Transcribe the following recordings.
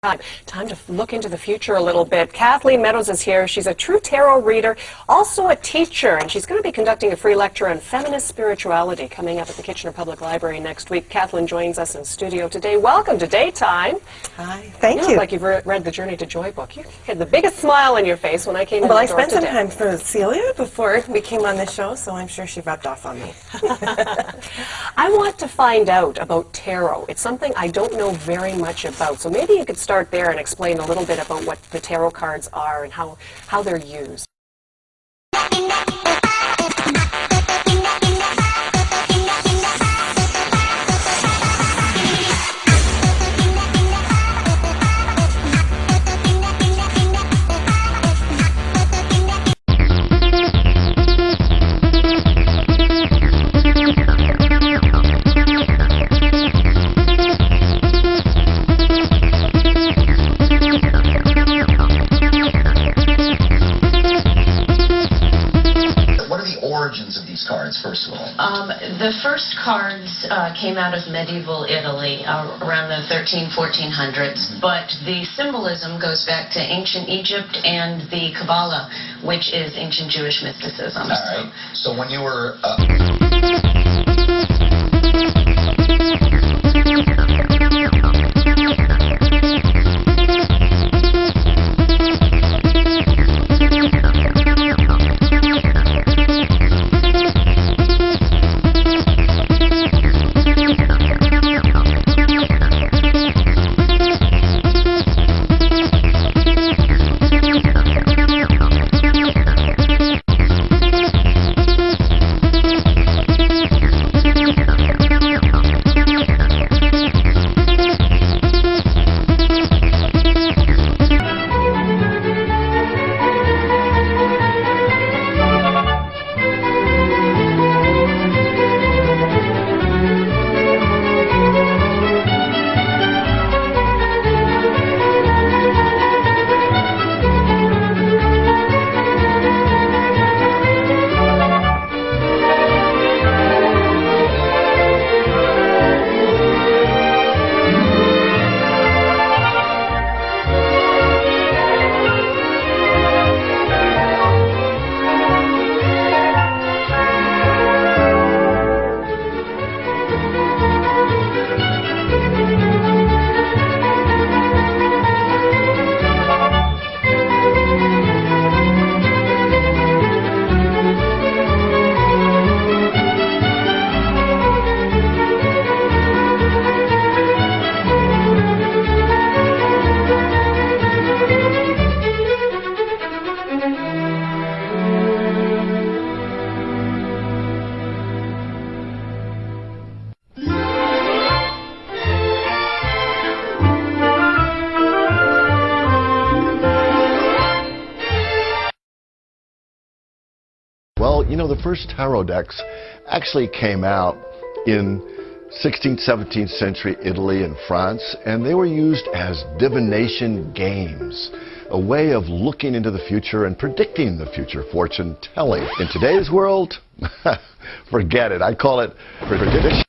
Time to look into the future a little bit. Kathleen Meadows is here. She's a true tarot reader, also a teacher, and she's going to be conducting a free lecture on feminist spirituality coming up at the Kitchener Public Library next week. Kathleen joins us in studio today. Welcome to Daytime. Hi, thank you. You look like you've read the Journey to Joy book. You had the biggest smile on your face when I came in the door today. Well, I spent some time for Celia before we came on the show, so I'm sure she rubbed off on me. I want to find out about tarot. It's something I don't know very much about, so maybe you could start there and explain a little bit about what the tarot cards are and how they're used. Origins of these cards, first of all? The first cards came out of medieval Italy around the 1400s, but the symbolism goes back to ancient Egypt and the Kabbalah, which is ancient Jewish mysticism. All right. So when you were... Well, you know, the first tarot decks actually came out in 16th, 17th century Italy and France, and they were used as divination games, a way of looking into the future and predicting the future, fortune telling. In today's world, forget it. I call it prediction.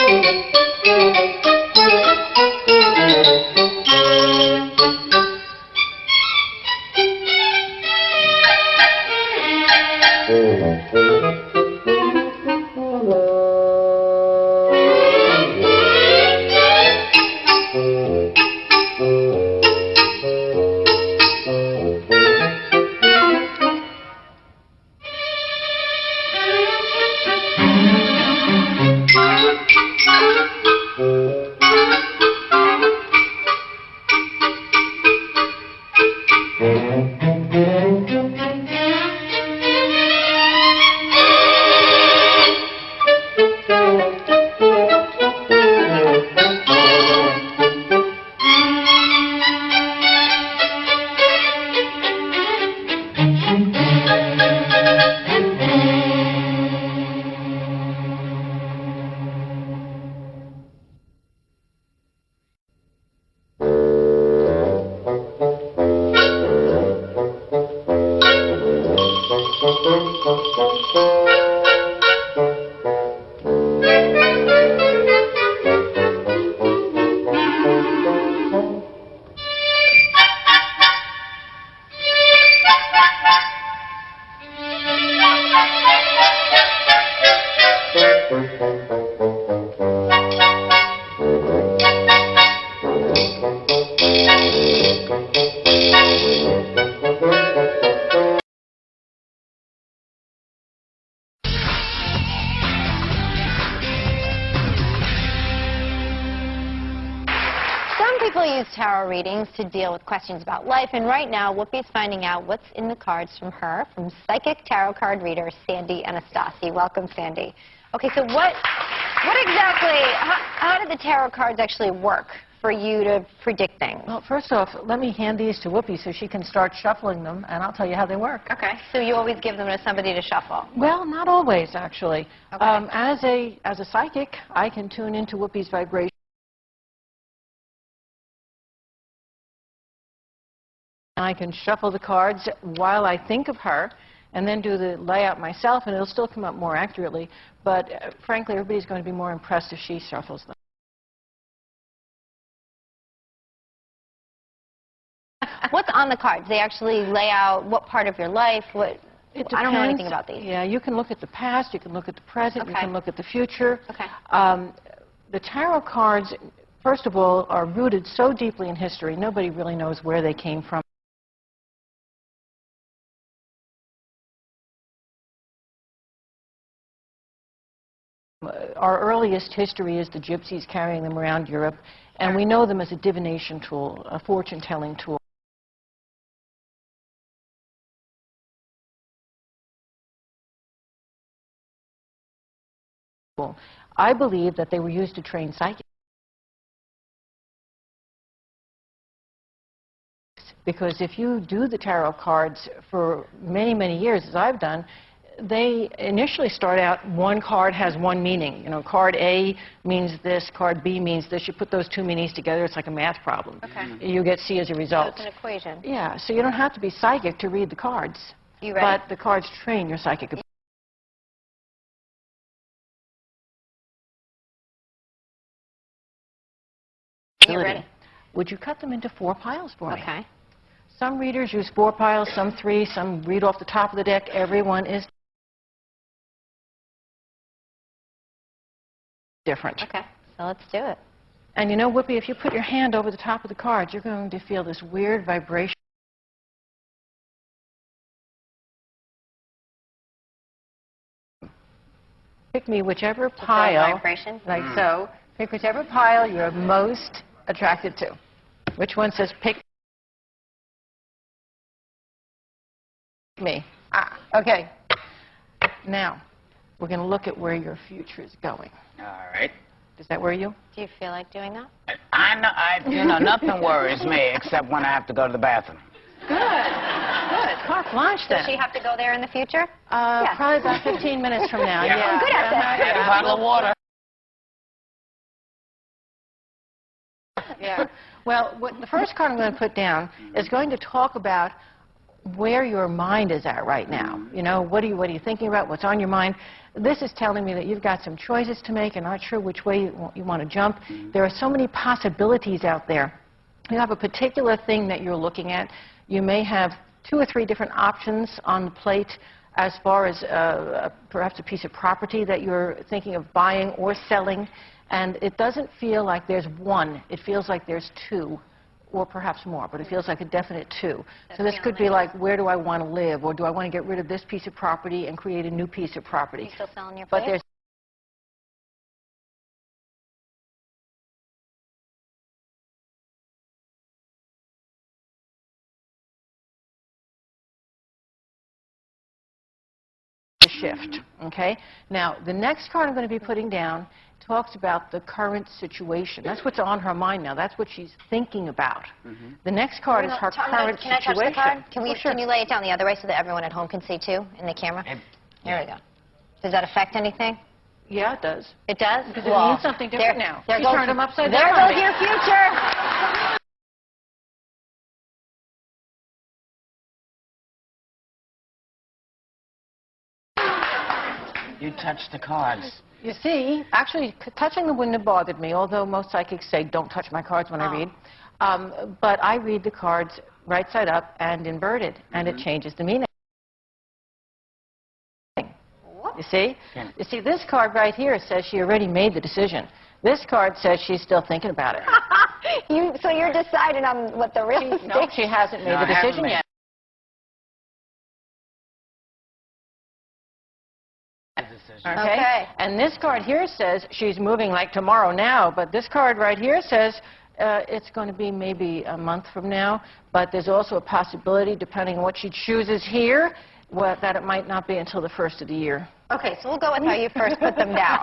Some people use tarot readings to deal with questions about life, and right now, Whoopi's finding out what's in the cards from psychic tarot card reader Sandy Anastasi. Welcome, Sandy. Okay, so what exactly, how do the tarot cards actually work for you to predict things? Well, first off, let me hand these to Whoopi so she can start shuffling them, and I'll tell you how they work. Okay, so you always give them to somebody to shuffle? Well, not always, actually. Okay. As a psychic, I can tune into Whoopi's vibration. I can shuffle the cards while I think of her, and then do the layout myself, and it'll still come up more accurately. But frankly, everybody's going to be more impressed if she shuffles them. What's on the cards? They actually lay out what part of your life, It I don't know depends. anything about these. Yeah, you can look at the past, you can look at the present, you Okay. can look at the future. Okay. The tarot cards, first of all, are rooted so deeply in history, nobody really knows where they came from. Our earliest history is the gypsies carrying them around Europe, and we know them as a divination tool, a fortune-telling tool. I believe that they were used to train psychics. Because if you do the tarot cards for many, many years, as I've done, they initially start out, one card has one meaning. You know, card A means this, card B means this. You put those two meanings together, it's like a math problem. Okay. You get C as a So result. it's an equation. Yeah, so you don't have to be psychic to read the cards. You ready? But the cards train your psychic ability. You're ready. Would you cut them into 4 piles for me? Okay. Some readers use 4 piles, some 3, some read off the top of the deck. Everyone is different. Okay, so let's do it. And you know, Whoopi, if you put your hand over the top of the cards, you're going to feel this weird vibration. Pick me whichever pile, Vibration? like so. Pick whichever pile you're most attracted to. Which one says pick me? Ah, okay. Now, we're going to look at where your future is going. All right. Does that worry you? Do you feel like doing that? You know, nothing worries me except when I have to go to the bathroom. Good. Good. Carte blanche, then. Does she have to go there in the future? Probably about 15 minutes from now. Yeah. I'm good at that. And a bottle of water. Yeah. Well, the first card I'm going to put down is going to talk about where your mind is at right now. You know, what are you thinking about? What's on your mind? This is telling me that you've got some choices to make and not sure which way you want to jump. There are so many possibilities out there. You have a particular thing that you're looking at. You may have 2 or 3 different options on the plate as far as perhaps a piece of property that you're thinking of buying or selling. And it doesn't feel like there's one. It feels like there's 2. Or perhaps more, but it feels like a definite 2. So this could be like, where do I want to live? Or do I want to get rid of this piece of property and create a new piece of property? Are you still selling your But place? There's a shift, okay? Now, the next card I'm going to be putting down talks about the current situation. That's what's on her mind now. That's what she's thinking about. The next card is her current Can I touch the situation. card? Can Sure. you lay it down the other way so that everyone at home can see too in the camera? There we go. Does that affect anything? Yeah, it does. It does? Because it means something different now. There She's goes, turned them upside there down on goes me. your future. You touched the cards. You see, actually, touching them wouldn't have bothered me, although most psychics say don't touch my cards when I read. But I read the cards right side up and inverted, and it changes the meaning. You see? Yeah. You see, this card right here says she already made the decision. This card says she's still thinking about it. So you're deciding on what the real estate... No, she hasn't made No, the I haven't decision made yet. Okay. And this card here says she's moving like tomorrow now, but this card right here says it's going to be maybe a month from now, but there's also a possibility, depending on what she chooses here, that it might not be until the 1st of the year. Okay, so we'll go with how you first put them down.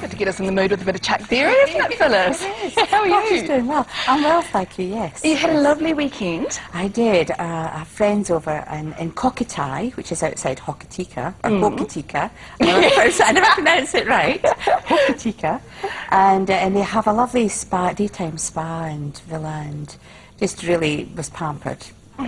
To get us in the mood with a bit of Chuck Berry, isn't it, Phyllis? How are She's you? doing well. I'm well, thank you, yes. You had a lovely weekend. I did. I have friends over in Cockatay, which is outside Hokitika, or Hokitika. I never pronounce it right. Hokitika. And they have a lovely spa, daytime spa and villa, and just really was pampered.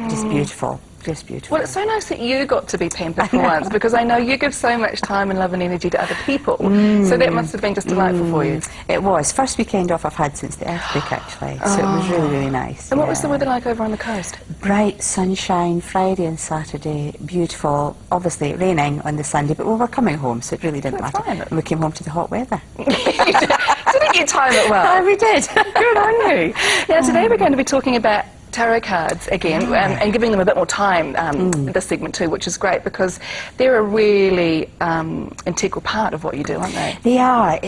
Just beautiful. Just beautiful. Well, it's so nice that you got to be pampered for once, because I know you give so much time and love and energy to other people. So that must have been just delightful for you. It was. First weekend off I've had since the earthquake, actually. So it was really, really nice. And what was the weather like over on the coast? Bright sunshine, Friday and Saturday, beautiful. Obviously raining on the Sunday, but we were coming home, so it really didn't matter. fine. We came home to the hot weather. Didn't you time it well? Oh, we did. Good on you. Now, today we're going to be talking about tarot cards again, and giving them a bit more time in this segment too, which is great because they're a really integral part of what you do, aren't they? They are.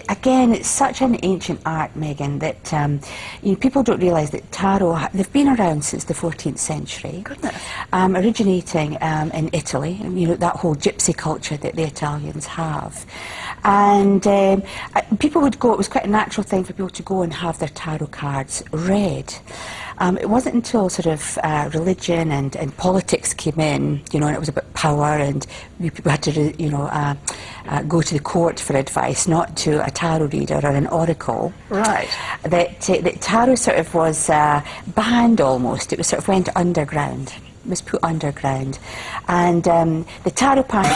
Again, it's such an ancient art, Megan, that you know, people don't realise that tarot, they've been around since the 14th century. Goodness. Originating in Italy, you know, that whole gypsy culture that the Italians have. And people would go, it was quite a natural thing for people to go and have their tarot cards read. It wasn't until sort of religion and politics came in, you know, and it was about power, and people had to, you know, go to the court for advice, not to a tarot reader or an oracle. Right. That tarot sort of was banned almost. It was sort of went underground. It was put underground, and the tarot part.